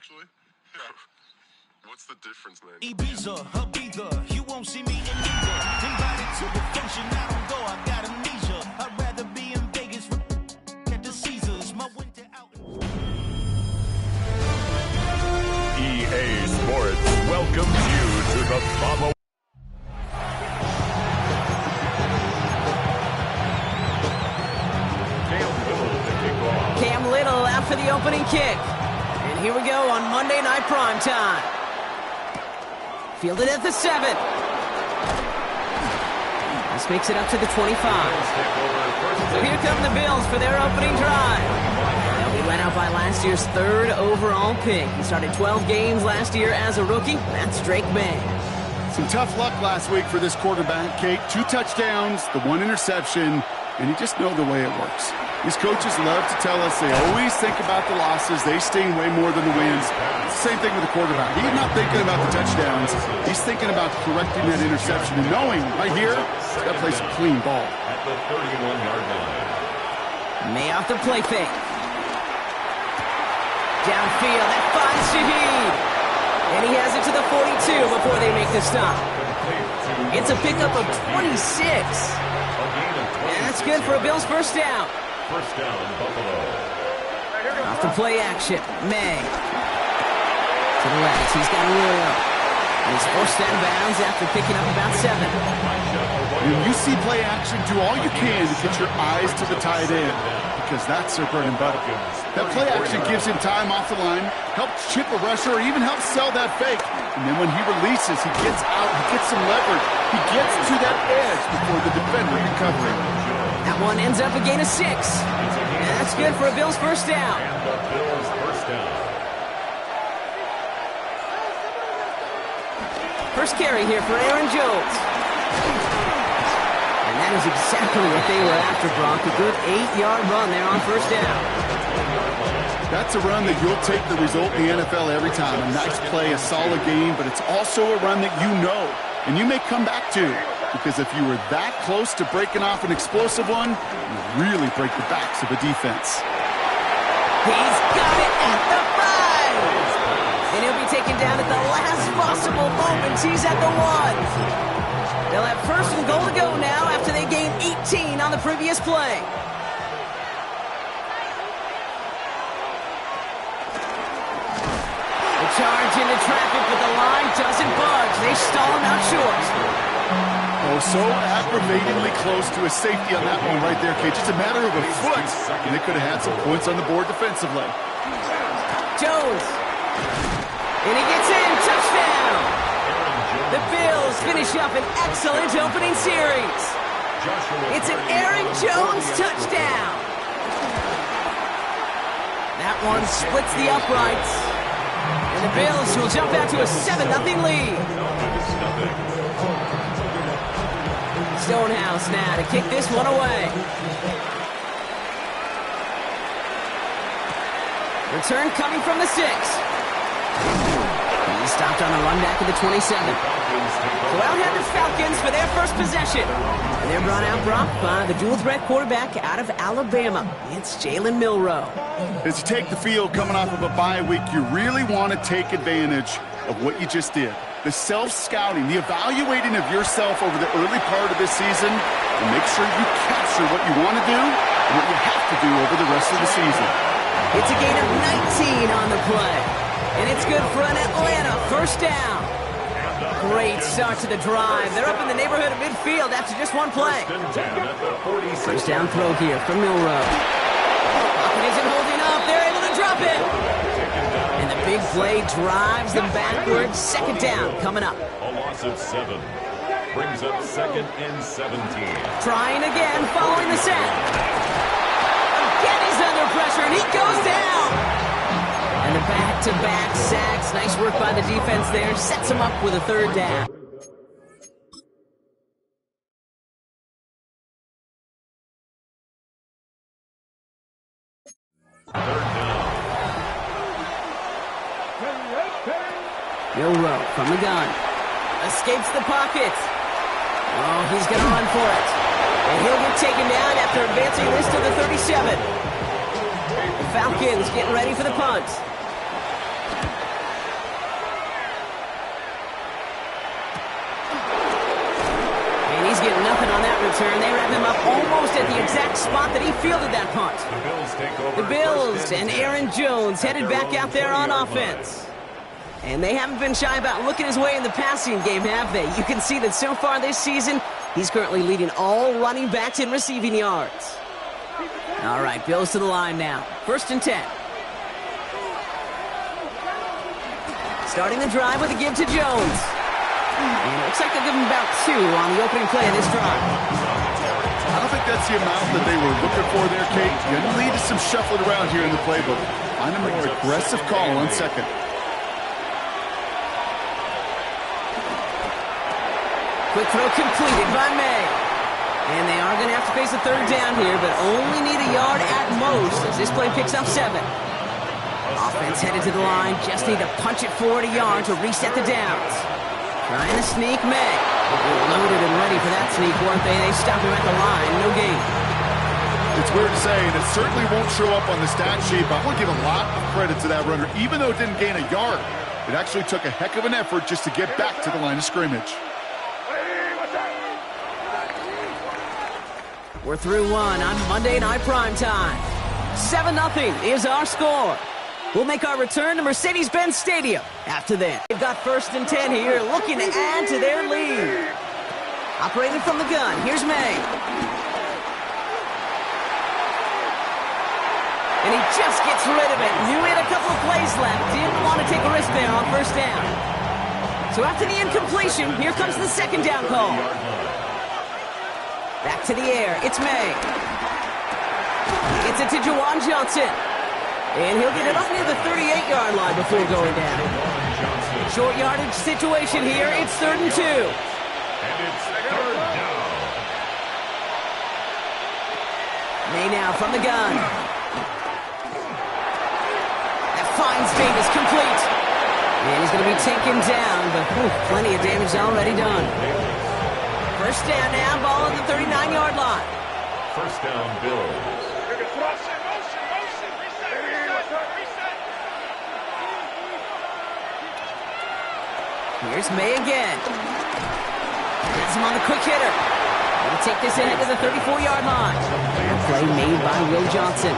actually. What's the difference, man? Ibiza, Ibiza, you won't see me in either. Invited to the function, I don't go, I got amnesia. I'd rather be in Vegas at the Caesars. My winter out. EA Sports welcomes you to the Bubba. Cam Little out for the opening kick. And here we go on Monday Night Primetime. Fielded at the 7. This makes it up to the 25. So here come the Bills for their opening drive. They'll be led out by last year's 3rd overall pick. He started 12 games last year as a rookie. That's Drake May. Some tough luck last week for this quarterback, Kate. 2 touchdowns, the 1 interception, and you just know the way it works. These coaches love to tell us they always think about the losses. They sting way more than the wins. It's the same thing with the quarterback. He's not thinking about the touchdowns. He's thinking about correcting that interception and knowing right here, he's got to play some clean ball. At the 31-yard line. May off the play fake. Downfield, that finds Shaheed. And he has it to the 42 before they make the stop. It's a pickup of 26. And that's good for a Bills first down. First down, Buffalo. Off the play action, May. To the left, he's got Arroyo. And he's forced out of bounds after picking up about 7. When you see play action, do all you can to get your eyes to the tight end, because that's their bread and butter. That play action gives him time off the line, helps chip a rusher, or even helps sell that fake. And then when he releases, he gets out, he gets some leverage. He gets to that edge before the defender can cover him. That one ends up a gain of 6. And that's good for a Bills first down. And the Bills first down. First carry here for Aaron Jones. And that is exactly what they were after, Brock. A good 8-yard run there on first down. That's a run that you'll take the result in the NFL every time. A nice play, a solid game, but it's also a run that you know and you may come back to. Because if you were that close to breaking off an explosive one, you really break the backs of a defense. He's got it at the 5. And he'll be taken down at the last possible moment. He's at the 1. They'll have first and goal to go now after they gained 18 on the previous play. The charge into traffic, but the line doesn't budge. They stall him out short. Oh, so aggravatingly close to a safety on that one right there, Kate. Just a matter of a foot, and they could have had some points on the board defensively. Jones. And he gets in. Touchdown. The Bills finish up an excellent opening series. It's an Aaron Jones touchdown. That one splits the uprights. And the Bills will jump out to a 7-0 lead. Stonehouse now to kick this one away. Return coming from the 6. He's stopped on a run back at the 27. So out head the Falcons for their first possession. And they're brought out by the dual-threat quarterback out of Alabama. It's Jalen Milroe. As you take the field coming off of a bye week, you really want to take advantage of what you just did. The self-scouting, the evaluating of yourself over the early part of this season, and make sure you capture what you want to do and what you have to do over the rest of the season. It's a gain of 19 on the play. And it's good for an Atlanta first down. Great start to the drive. They're up in the neighborhood of midfield after just one play. First down throw here from Milroe. Pocket isn't holding up. They're able to drop it. And the big play drives them backwards. Second down coming up. A loss of 7. Brings up 2nd and 17. Trying again following the set. Again he's under pressure and he goes down. And the back-to-back sacks. Nice work by the defense there. Sets him up with a 3rd down. Milroe from the gun. Escapes the pocket. Oh, he's going to run for it. And he'll get taken down after advancing this to the 37. The Falcons getting ready for the punt. happened on that return. They wrap him up almost at the exact spot that he fielded that punt. The Bills take over. The Bills and Aaron Jones headed back out there on offense. And they haven't been shy about looking his way in the passing game, have they? You can see that so far this season, he's currently leading all running backs in receiving yards. All right, Bills to the line now. 1st and 10. Starting the drive with a give to Jones. And it looks like they'll give him about 2 on the opening play of this drive. I don't think that's the amount that they were looking for there, Kate. Going to lead to some shuffling around here in the playbook. Find a more aggressive call on 2nd. Quick throw completed by May. And they are going to have to face a 3rd down here, but only need a yard at most as this play picks up 7. Offense headed to the line. Just need to punch it forward a yard to reset the downs. Trying to sneak May. They were loaded and ready for that sneak, weren't they? They stopped him at the line. No gain. It's weird to say, and it certainly won't show up on the stat sheet, but I want to give a lot of credit to that runner. Even though it didn't gain a yard, it actually took a heck of an effort just to get back to the line of scrimmage. We're through 1 on Monday Night Primetime. 7-0 is our score. We'll make our return to Mercedes-Benz Stadium after that. They've got 1st and 10 here, looking to add to their lead. Operating from the gun, here's May. And he just gets rid of it. Knew he had a couple of plays left. Didn't want to take a risk there on 1st down. So after the incompletion, here comes the 2nd down call. Back to the air, it's May. Gets it to Juwan Johnson. And he'll get it up near the 38-yard line before going down. Short yardage situation here. It's 3rd and 2. And it's 3rd down. May now from the gun. That fine speed is complete. And he's going to be taken down, but plenty of damage already done. 1st down now, ball on the 39-yard line. 1st down, Bills. Here's May again. Gets him on the quick hitter. Going to take this ahead to the 34-yard line. Play made by Will Johnson.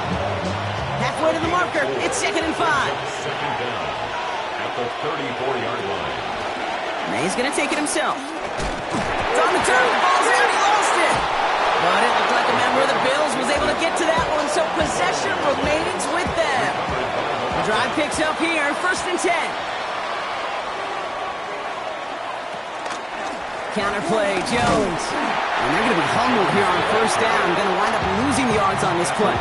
Halfway to the marker. It's 2nd and 5. 2nd down at the 34-yard line. May's going to take it himself. It's on the turn. The ball's out. He lost it. But it looked like a member of the Bills was able to get to that one, so possession remains with them. The drive picks up here. 1st and 10. Counterplay, Jones. And they're going to be humbled here on 1st down. Going to wind up losing yards on this play.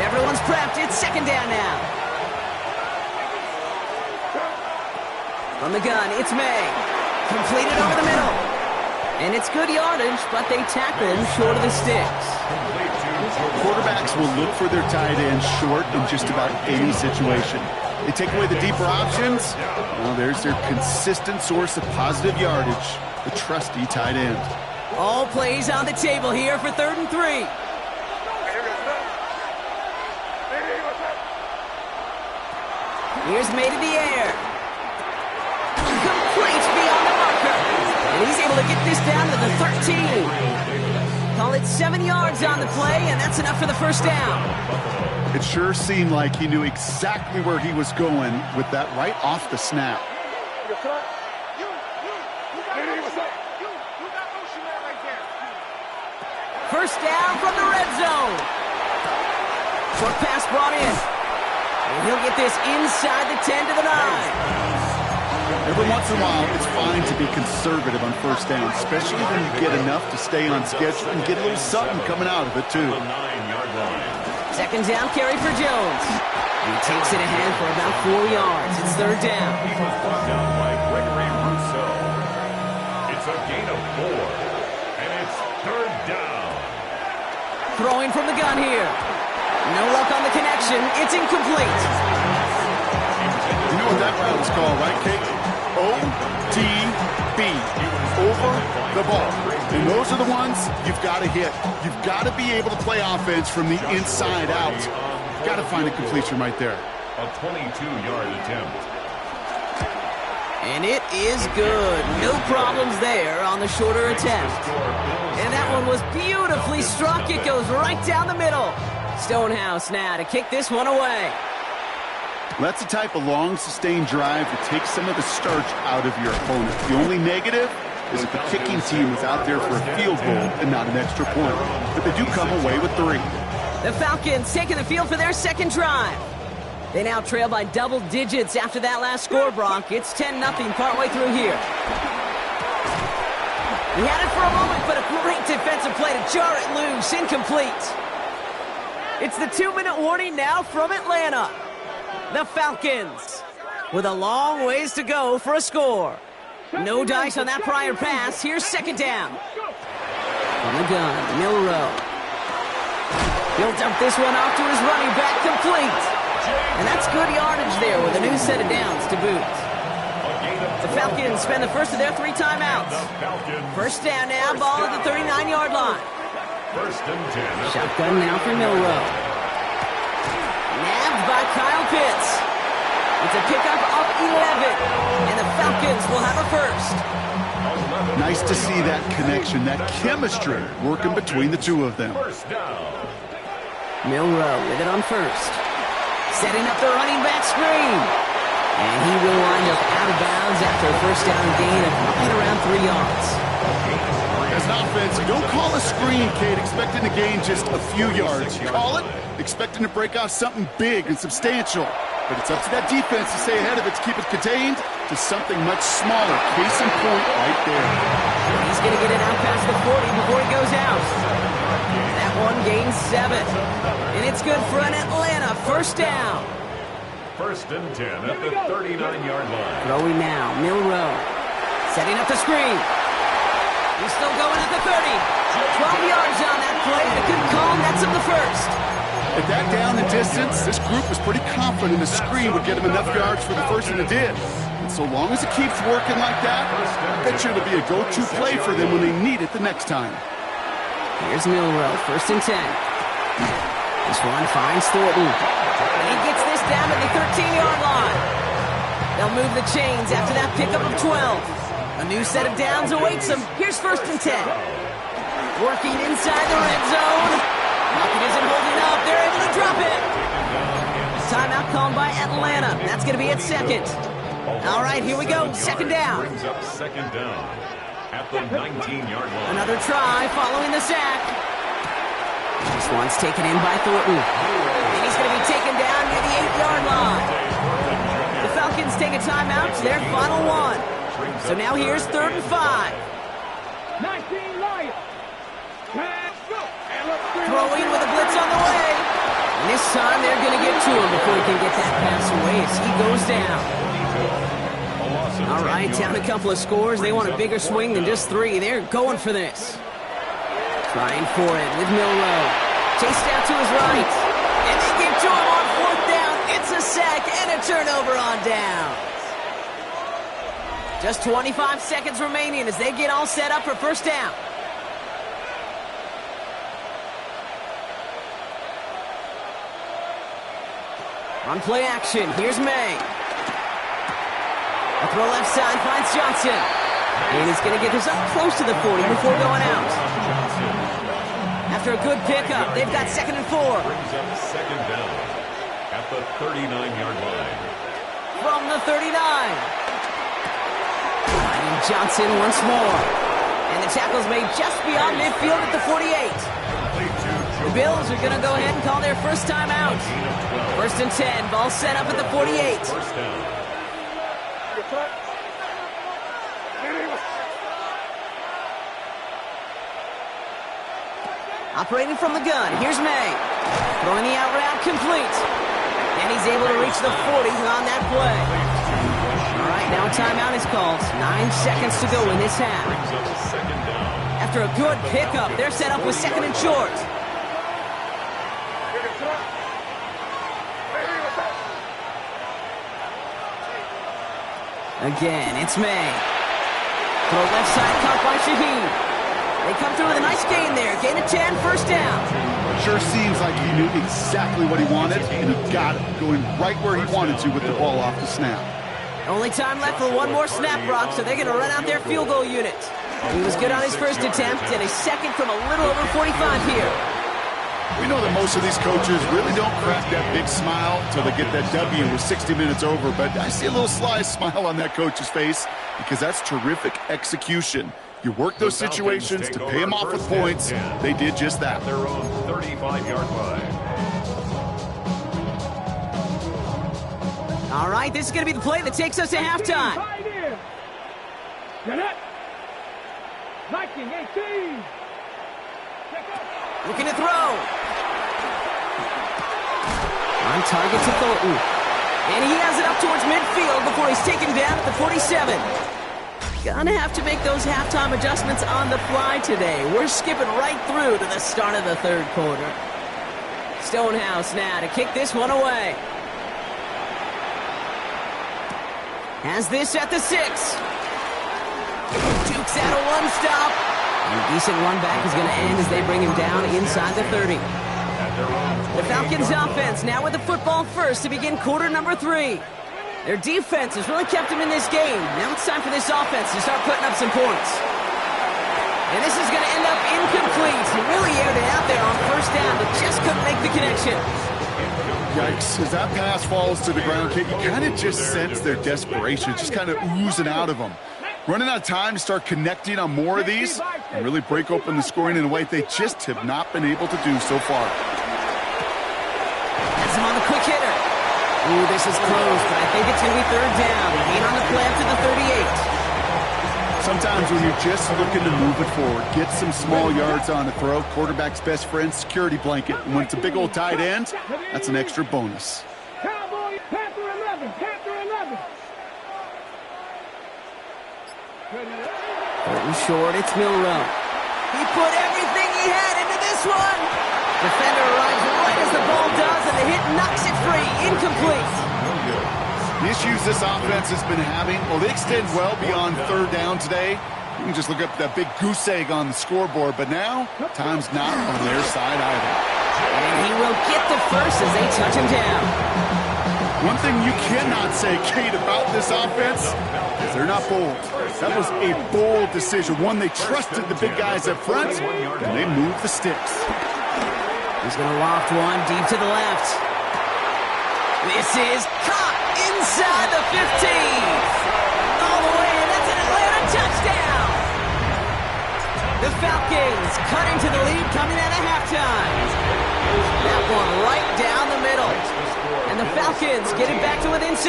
Everyone's prepped. It's 2nd down now. From the gun, it's May. Completed over the middle. And it's good yardage, but they tackle him short of the sticks. Quarterbacks will look for their tight end short in just about any situation. They take away the deeper options. Well, there's their consistent source of positive yardage, the trusty tight end. All plays on the table here for 3rd and 3. Here's May to the air. Complete beyond the marker. And he's able to get this down to the 13. Call it 7 yards on the play, and that's enough for the 1st down. It sure seemed like he knew exactly where he was going with that right off the snap. First down from the red zone. Short pass brought in. And he'll get this inside the 10 to the 9. Every once in a while, it's fine to be conservative on 1st down, especially when you get enough to stay on schedule and get a little something coming out of it, too. 9-yard line. 2nd down carry for Jones. He takes it ahead for about 4 yards. It's 3rd down. He was brought down by Gregory Rousseau. It's a gain of 4, and it's 3rd down. Throwing from the gun here. No luck on the connection. It's incomplete. You know what that route is called, right, Kate? ODB. Over the ball. And those are the ones you've got to hit. You've got to be able to play offense from the inside out. Got to find a completion right there. A 22-yard attempt. And it is good. No problems there on the shorter attempt. And that one was beautifully struck. It goes right down the middle. Stonehouse now to kick this one away. That's the type of long, sustained drive that takes some of the starch out of your opponent. The only negative is if the kicking team is out there for a field goal and not an extra point. But they do come away with 3. The Falcons taking the field for their second drive. They now trail by double digits after that last score, Brock. It's 10-0 partway through here. He had it for a moment, but a great defensive play to jar it loose. Incomplete. It's the 2-minute warning now from Atlanta. The Falcons with a long ways to go for a score. No dice on that prior pass. Here's second down. On the gun, Milroe. He'll dump this one off to his running back, complete. And that's good yardage there with a new set of downs to boot. The Falcons spend the first of their 3 timeouts. First down now, ball at the 39-yard line. First and 10. Shotgun now for Milroe. Nabbed by Kyle Pitts. It's a pickup of 11, and the Falcons will have a first. Nice to see that connection, that chemistry working between the two of them. First down. Milroe with it on first. Setting up the running back screen. And he will wind up out of bounds after a first down gain of right around 3 yards. As an offense, you don't call a screen, Kate, expecting to gain just a few yards. You call it expecting to break off something big and substantial. But it's up to that defense to stay ahead of it, to keep it contained to something much smaller. Case in point right there. He's going to get it out past the 40 before he goes out. That one gains 7. And it's good for an Atlanta first down. First and 10 at the 39-yard line. Throwing now, Milroe. Setting up the screen. He's still going at the 30. 12 yards on that play. A good call, nets him the first. At that down and distance, this group was pretty confident the screen would get him enough yards for the first, and it did. And so long as it keeps working like that, I bet you it'll be a go-to play for them when they need it the next time. Here's Milroe, first and 10. This one finds Thornton. And he gets this down to the 13-yard line. They'll move the chains after that pickup of 12. A new set of downs awaits them. Here's first and 10. Working inside the red zone. Pocket isn't holding up. They're able to drop it. Timeout called by Atlanta. That's going to be at second. All right, here we go. Second down. Brings up second down at the 19-yard line. Another try following the sack. This one's taken in by Thornton. And he's going to be taken down near the 8-yard line. The Falcons take a timeout to their final one. So now here's 3rd and 5. 19 Lions. Throwing with a blitz on the way. And this time they're going to get to him before he can get that pass away as he goes down. All right, down a couple of scores. They want a bigger swing than just 3. They're going for this. Trying for it with Milroe. Chased out to his right. And they get to him on 4th down. It's a sack and a turnover on down. Just 25 seconds remaining as they get all set up for first down. On play action, here's May. A throw left side finds Johnson. And he's going to get this up close to the 40 before going out. After a good pickup, they've got 2nd and 4. Brings up second down at the 39-yard line. From the 39. Finding Johnson once more. And the tackle's made just beyond midfield at the 48. The Bills are going to go ahead and call their first time out. 1st and 10, ball set up at the 48. First down. Operating from the gun, here's May. Throwing the out route complete. And he's able to reach the 40 on that play. All right, now a timeout is called. 9 seconds to go in this half. Brings up second down. After a good pickup, they're set up with 2nd and short. Again, it's May. Throw left side caught by Shaheen. They come through with a nice gain there. Gain of 10, first down. Sure seems like he knew exactly what he wanted, and he got it, going right where he wanted to with the ball off the snap. Only time left for one more snap, Brock, so they're going to run out their field goal unit. He was good on his first attempt, and a second from a little over 45 here. We know that most of these coaches really don't crack that big smile until they get that W with 60 minutes over, but I see a little sly smile on that coach's face because that's terrific execution. You work those situations to pay them off with points. They did just that. Their own 35-yard line. All right, this is going to be the play that takes us to halftime. Looking to throw. On target to Thornton. And he has it up towards midfield before he's taken down at the 47. Gonna have to make those halftime adjustments on the fly today. We're skipping right through to the start of the third quarter. Stonehouse now to kick this one away. Has this at the 6. Dukes out a one-stop. And a decent run back is going to end as they bring him down inside the 30. The Falcons offense now with the football first to begin quarter number 3. Their defense has really kept them in this game. Now it's time for this offense to start putting up some points. And this is going to end up incomplete. He really aired it out there on first down, but just couldn't make the connection. Yikes. As that pass falls to the ground, Kate, you kind of just sense their desperation, just kind of oozing out of them. Running out of time to start connecting on more of these and really break open the scoring in a way they just have not been able to do so far. Has him on the quick hitter. Ooh, this is close, but I think it's going to be third down. Gain on the play up to the 38. Sometimes when you're just looking to move it forward, get some small yards on the throw, quarterback's best friend, security blanket. And when it's a big old tight end, that's an extra bonus. Cowboy, Panther 11, Panther 11. Third short, it's Milrow. He put everything he had into this one. Defender arrives right as the ball does, and the hit knocks it free. Incomplete. The issues this offense has been having, well, they extend well beyond third down today. You can just look up that big goose egg on the scoreboard, but now, time's not on their side either. And he will get the first as they touch him down. One thing you cannot say, Kate, about this offense is they're not bold. That was a bold decision, one they trusted the big guys up front, and they moved the sticks. He's going to loft one deep to the left. This is caught inside the 15. All the way, and that's an Atlanta touchdown. The Falcons cut into the lead coming out of halftime. That one right down the middle. And the Falcons get it back to within 6.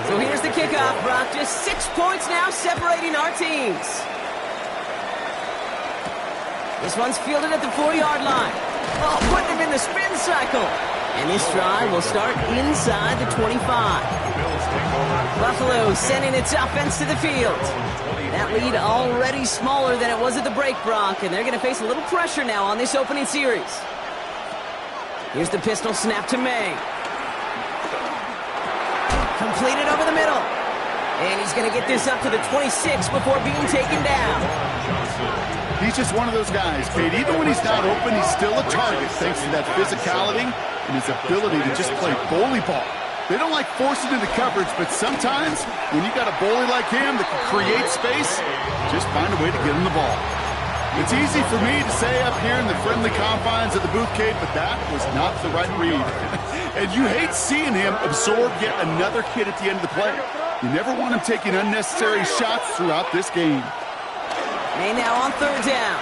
So here's the kickoff, Brock. Just 6 points now separating our teams. This one's fielded at the 4-yard line. Oh, putting him in the spin cycle. And this drive will start inside the 25. Buffalo sending its offense to the field. That lead already smaller than it was at the break, Brock, and they're going to face a little pressure now on this opening series. Here's the pistol snap to May. Completed over the middle. And he's going to get this up to the 26 before being taken down. He's just one of those guys, Kate. Even when he's not open, he's still a target thanks to that physicality and his ability to just play bully ball. They don't like forcing into coverage, but sometimes when you got a bully like him that can create space, just find a way to get him the ball. It's easy for me to say up here in the friendly confines of the booth, Kate, but that was not the right read. And you hate seeing him absorb yet another hit at the end of the play. You never want him taking unnecessary shots throughout this game. May now on third down.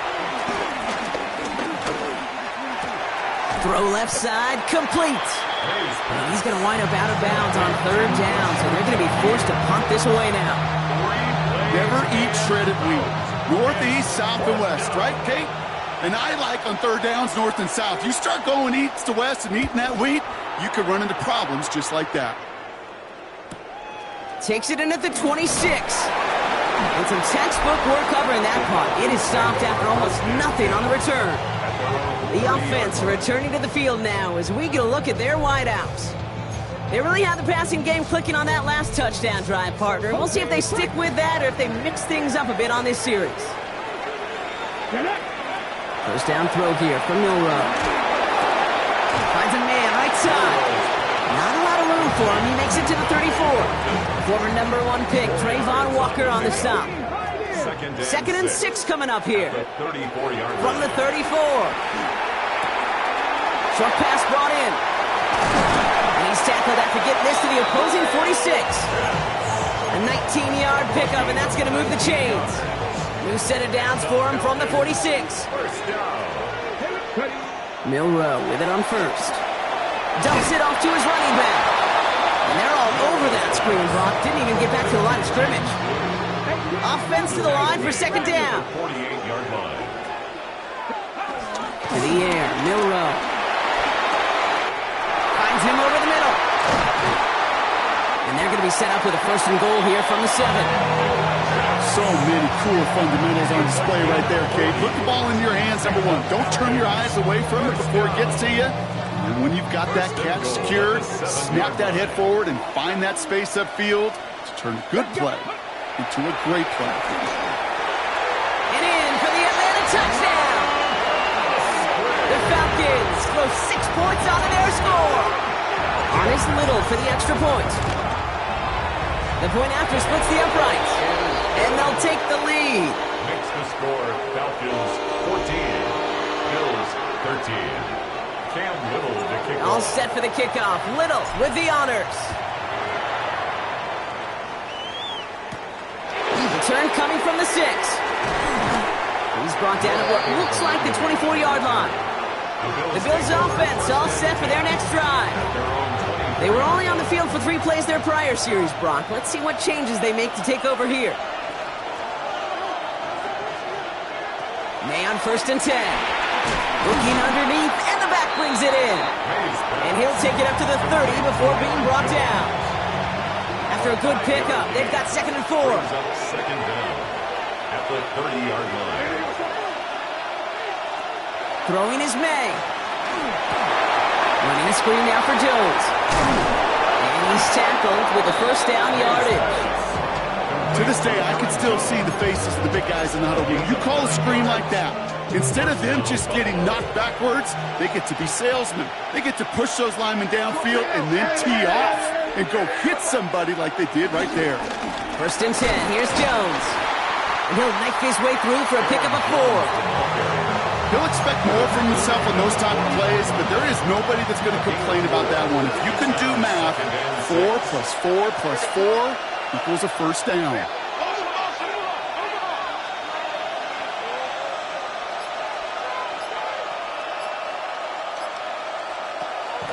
Throw left side, complete. And he's going to wind up out of bounds on third down, so they're going to be forced to punt this away now. Never eat shredded wheat. North, east, south, and west, right, Kate? And I like on third downs, north and south. You start going east to west and eating that wheat, you could run into problems just like that. Takes it in at the 26. And some textbook work covering that punt. It is stopped after almost nothing on the return. The offense returning to the field now as we get a look at their wideouts. They really had the passing game clicking on that last touchdown drive, partner. We'll see if they stick with that or if they mix things up a bit on this series. First down throw here from Milrow. Finds a man right side. for him. He makes it to the 34. Former number 1 pick, Trayvon Walker on the stop. Second and 6 coming up here. From the 34. Short pass brought in. And he's tackled after getting this to the opposing 46. A 19-yard pickup, and that's going to move the chains. New set of downs for him from the 46. Milroe with it on first. Dumps it off to his running back. And they're all over that screen, Brock. Didn't even get back to the line of scrimmage. Offense to the line for second down. 48-yard line. To the air, Milroe. Finds him over the middle. And they're going to be set up with a first and goal here from the 7. So many cool fundamentals on display right there, Kate. Put the ball in your hands, number 1. Don't turn your eyes away from it before it gets to you. And when you've got that catch secured, snap that head forward and find that space upfield to turn a good play into a great play. And in for the Atlanta touchdown. The Falcons throw 6 points on their score. Arnis Little for the extra point. The point after splits the uprights. And they'll take the lead. Makes the score Falcons 14, Bills 13. Cam Little to kick All off. set for the kickoff. Little with the honors. Return coming from the 6. He's brought down at what looks like the 24-yard line. The Bills offense all set for their next drive. They were only on the field for 3 plays their prior series, Brock. Let's see what changes they make to take over here. May on first and 10. Looking underneath, and the back brings it in. And he'll take it up to the 30 before being brought down. After a good pickup, they've got second and 4. Second down at the 30-yard line. Throwing is May. Running a screen now for Jones. And he's tackled with the first down yardage. To this day, I can still see the faces of the big guys in the huddle. When you call a screen like that, instead of them just getting knocked backwards, they get to be salesmen. They get to push those linemen downfield and then tee off and go hit somebody like they did right there. First and 10. Here's Jones. And he'll knife his way through for a pickup of 4. He'll expect more from himself on those type of plays, but there is nobody that's going to complain about that one. If you can do math, 4 plus 4 plus 4 equals a first down.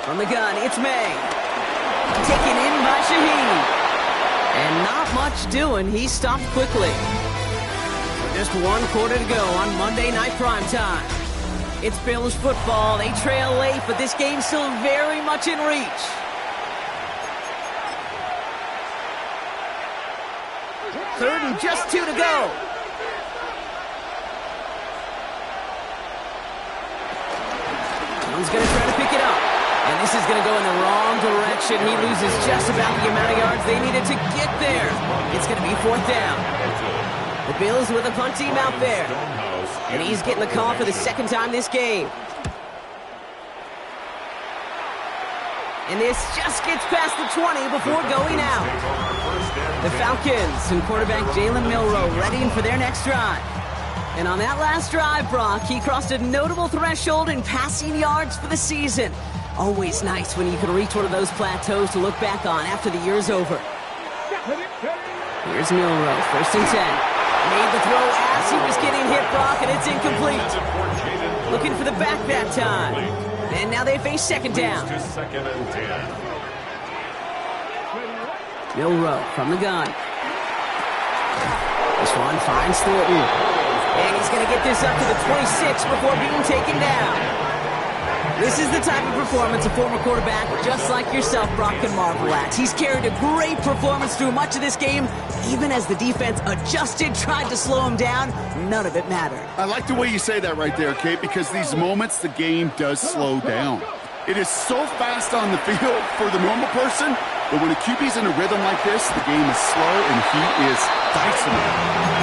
From the gun, it's May. Taken in by Shaheed. And not much doing. He stopped quickly. Just 1 quarter to go on Monday Night Primetime. It's Bills football. They trail late, but this game's still very much in reach. Third and just 2 to go. Jones going to try to pick it up. And this is going to go in the wrong direction. He loses just about the amount of yards they needed to get there. It's going to be 4th down. The Bills with a punt team out there. And he's getting the call for the 2nd time this game. And this just gets past the 20 before going out. The Falcons and quarterback Jalen Milroe readying for their next drive. And on that last drive, Brock, he crossed a notable threshold in passing yards for the season. Always nice when you can reach one of those plateaus to look back on after the year's over. Here's Milroe, first and 10. Made the throw as he was getting hit, Brock, and it's incomplete. Looking for the back that time. And now they face 2nd down. Milroe from the gun. This one finds Thornton. And he's going to get this up to the 26 before being taken down. This is the type of performance a former quarterback just like yourself, Brock, can marvel at. He's carried a great performance through much of this game. Even as the defense adjusted, tried to slow him down, none of it mattered. I like the way you say that right there, Kate, because these moments the game does slow down. It is so fast on the field for the normal person, but when a QB's in a rhythm like this, the game is slow and he is dicing it.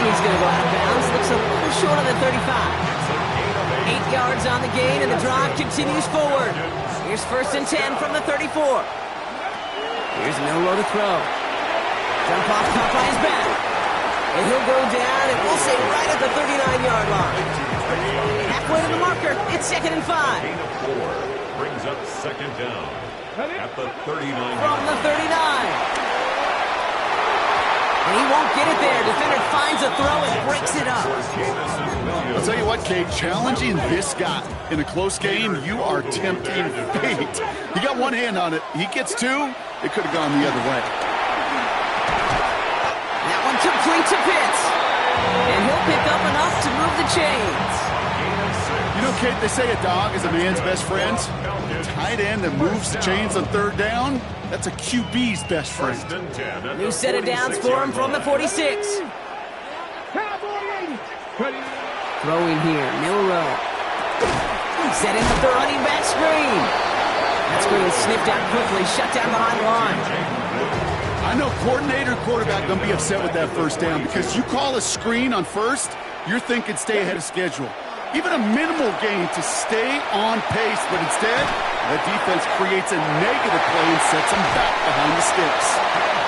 He's going to go out of bounds. Looks a little short of the 35. 8 yards on the gain, and the drive continues forward. Here's first and 10 from the 34. Here's Milroe to throw. Jump off, caught by his back. And he'll go down, and we'll say right at the 39-yard line. Halfway to the marker, it's 2nd and 5. Gain of 4 brings up 2nd down at the 39. From the 39. And he won't get it there. Defender finds a throw and breaks it up. I'll tell you what, Kate, challenging this guy in a close game, you are tempting fate. He got one hand on it. He gets 2. It could have gone the other way. That one complete to Pitts. And he'll pick up enough to move the chains. You know, Kate, they say a dog is a man's best friend. A tight end that moves the chains on 3rd down, that's a QB's best friend. New set of downs for him from the 46. Throwing here, Milroe. Setting up the running back screen. That screen sniffed out quickly, shut down behind the line. I know coordinator, quarterback going to be upset with that 1st down because you call a screen on 1st, you're thinking stay ahead of schedule. Even a minimal gain to stay on pace, but instead, the defense creates a negative play and sets them back behind the sticks.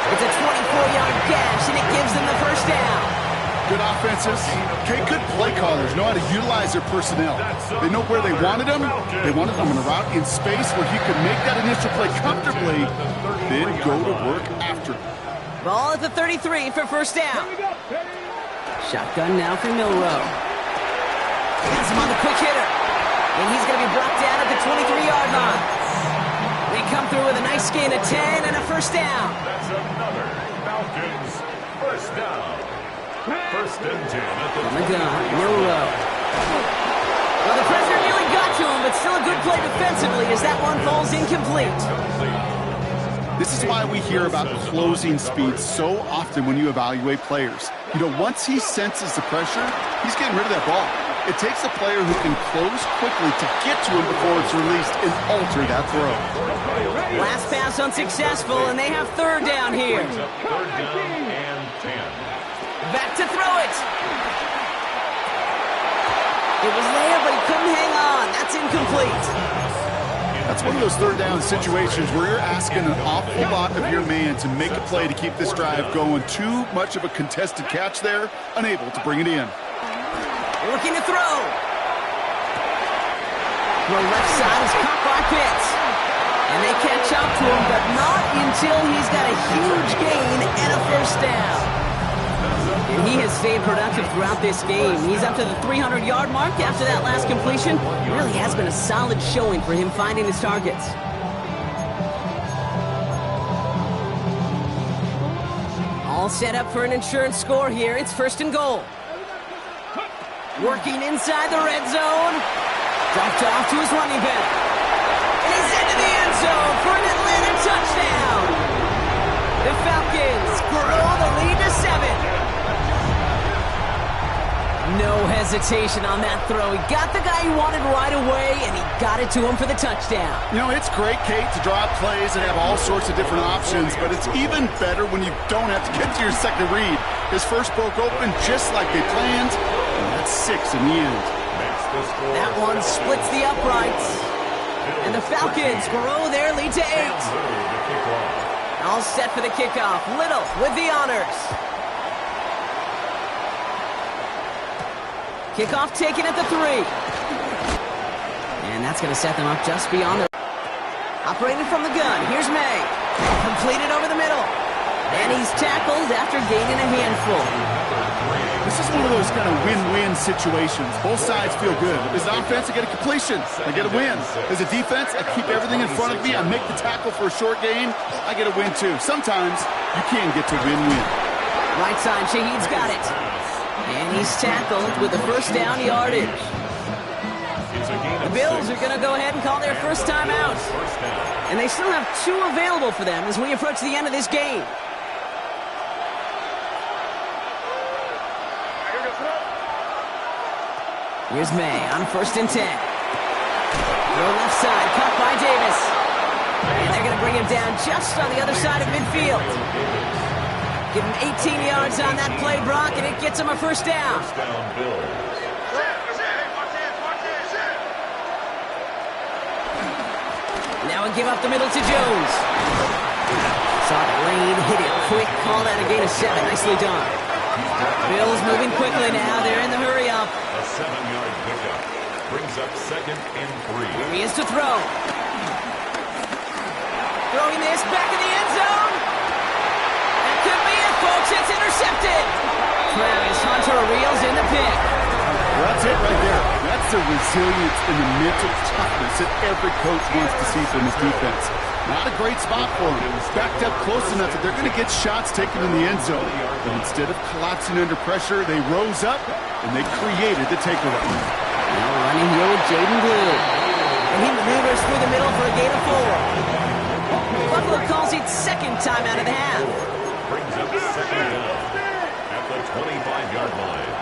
It's a 24-yard gash, and it gives them the 1st down. Good offenses. Okay, good play callers know how to utilize their personnel. They know where they wanted them. They wanted them in a route in space where he could make that initial play comfortably, then go to work after. Ball at the 33 for 1st down. Shotgun now for Milroe. Has him on the quick hitter. And he's going to be brought down at the 23-yard line. They come through with a nice gain of 10 and a 1st down. That's another Falcons 1st down. 1st and 10 at the On the gun, Milroe. Well, the pressure nearly got to him, but still a good play defensively as that one falls incomplete. This is why we hear about closing speed so often when you evaluate players. You know, once he senses the pressure, he's getting rid of that ball. It takes a player who can close quickly to get to him before it's released and alter that throw. Last pass unsuccessful, and they have 3rd down here. 3rd down and 10. Back to throw it. It was there, but he couldn't hang on. That's incomplete. That's one of those 3rd down situations where you're asking an awful lot of your man to make a play to keep this drive going. Too much of a contested catch there, unable to bring it in. Looking to throw. The left side is caught by Pitts. And they catch up to him, but not until he's got a huge gain and a 1st down. And he has stayed productive throughout this game. He's up to the 300-yard mark after that last completion. It really has been a solid showing for him finding his targets. All set up for an insurance score here. It's 1st and goal. Working inside the red zone. Dropped off to his running back. And he's into the end zone for an Atlanta touchdown. The Falcons grow the lead to 7. No hesitation on that throw. He got the guy he wanted right away, and he got it to him for the touchdown. You know, it's great, Kate, to draw up plays and have all sorts of different options, but it's even better when you don't have to get to your second read. His first broke open just like they planned, and that's 6 in the end. That one splits the uprights, and the Falcons grow their lead to 8. All set for the kickoff. Little with the honors. Kickoff taken at the 3. And that's going to set them up just beyond the... Operating from the gun, here's May. Completed over the middle. And he's tackled after gaining a handful. This is one of those kind of win-win situations. Both sides feel good. As an offense, I get a completion. I get a win. As a defense, I keep everything in front of me. I make the tackle for a short gain. I get a win, too. Sometimes, you can get to win-win. Right side, Shaheed's got it. And he's tackled with the 1st down yardage. The Bills are going to go ahead and call their first time out. And they still have 2 available for them as we approach the end of this game. Here's May on 1st and 10. Throw left side, cut by Davis. And they're going to bring him down just on the other side of midfield. Give him 18 yards on that play, Brock, and it gets him a 1st down. Now we give up the middle to Jones. Saw the lane, hit it quick, called out a gain of 7. Nicely done. Bills moving quickly now. They're in the hurry up. A 7-yard pickup brings up 2nd and 3. Here he is to throw. Throwing this back in the end zone. That could be it, folks. It's intercepted. Travis Hunter reels in the pick. Well, that's it right there. That's the resilience and the mental toughness that every coach wants to see from his defense. Not a great spot for him. Backed up close enough that they're going to get shots taken in the end zone. But instead of collapsing under pressure, they rose up and they created the takeaway. Now running here with Jaden Blue. And he maneuvers through the middle for a gain of 4. Buffalo calls it second time out of the half. Brings up 2nd down at the 25-yard line.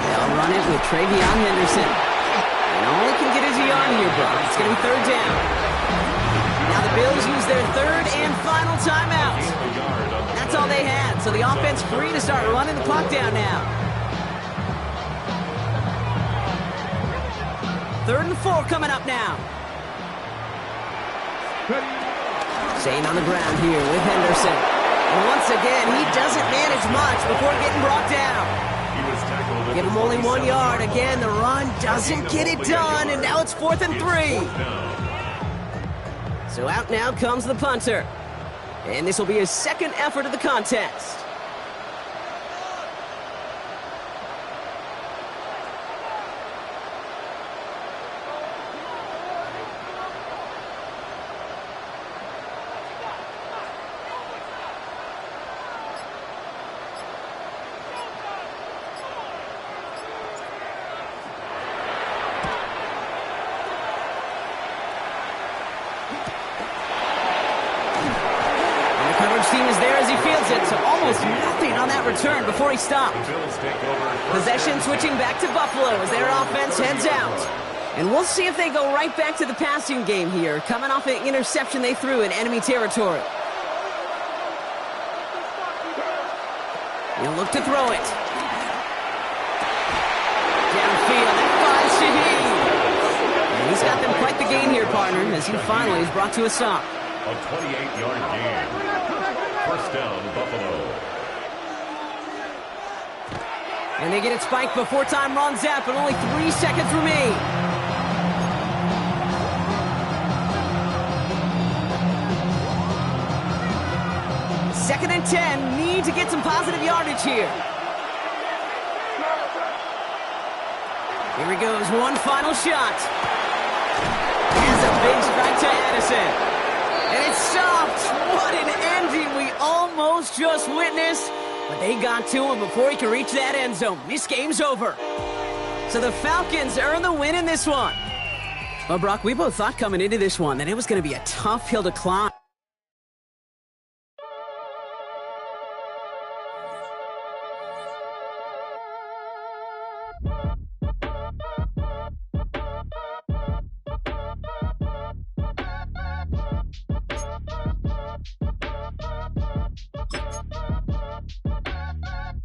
They'll run it with Travion Henderson. And all he can get is a yard here, but it's going to be 3rd down. Now the Bills use their 3rd and final timeout. That's all they had, so the offense free to start running the clock down now. 3rd and 4 coming up now. Staying on the ground here with Henderson. And once again, he doesn't manage much before getting brought down. Give him only 1 yard. Again, the run doesn't get it done, and now it's 4th and 3. So out now comes the punter. And this will be his 2nd effort of the contest. Team is there as he fields it, so almost nothing on that return before he stopped. Possession switching back to Buffalo as their offense heads out. And we'll see if they go right back to the passing game here, coming off an interception they threw in enemy territory. He'll look to throw it. Downfield, that finds Shaheed. And he's got them quite the gain here, partner, as he finally is brought to a stop. A 28-yard gain. 1st down, Buffalo. And they get it spiked before time runs out, but only 3 seconds remain. Second and 10, need to get some positive yardage here. Here he goes, one final shot. Here's a big strike to Addison. And it's stopped. What an ending we almost just witnessed. But they got to him before he could reach that end zone. This game's over. So the Falcons earn the win in this one. Well, Brock, we both thought coming into this one that it was going to be a tough hill to climb.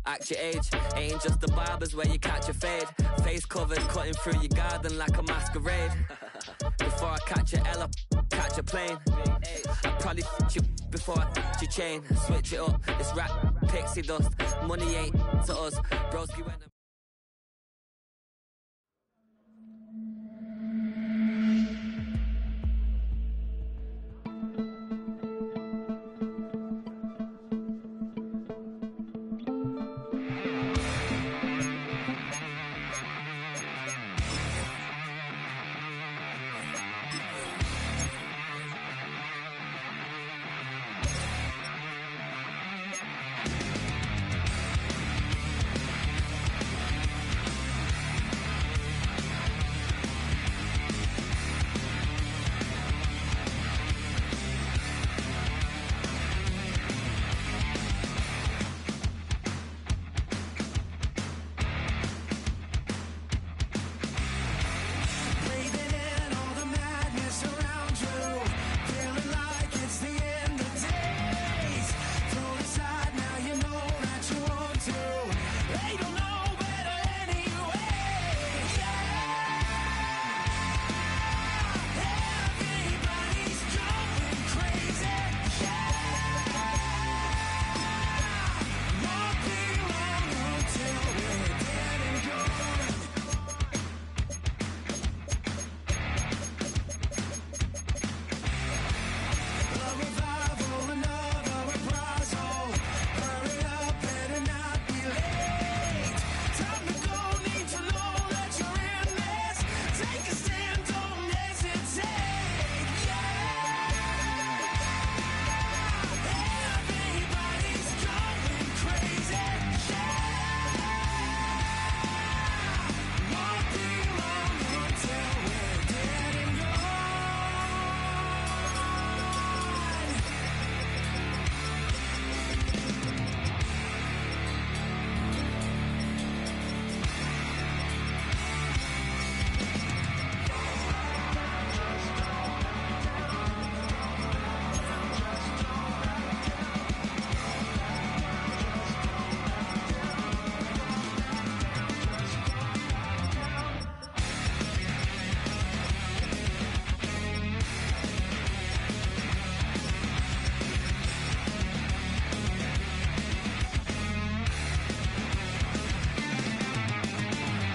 Act your age, ain't just the barbers where you catch a fade. Face covered, cutting through your garden like a masquerade. Before I catch a L, catch a plane. I probably f*** you before I f*** your chain. Switch it up, it's rap, pixie dust. Money ain't to us, broski went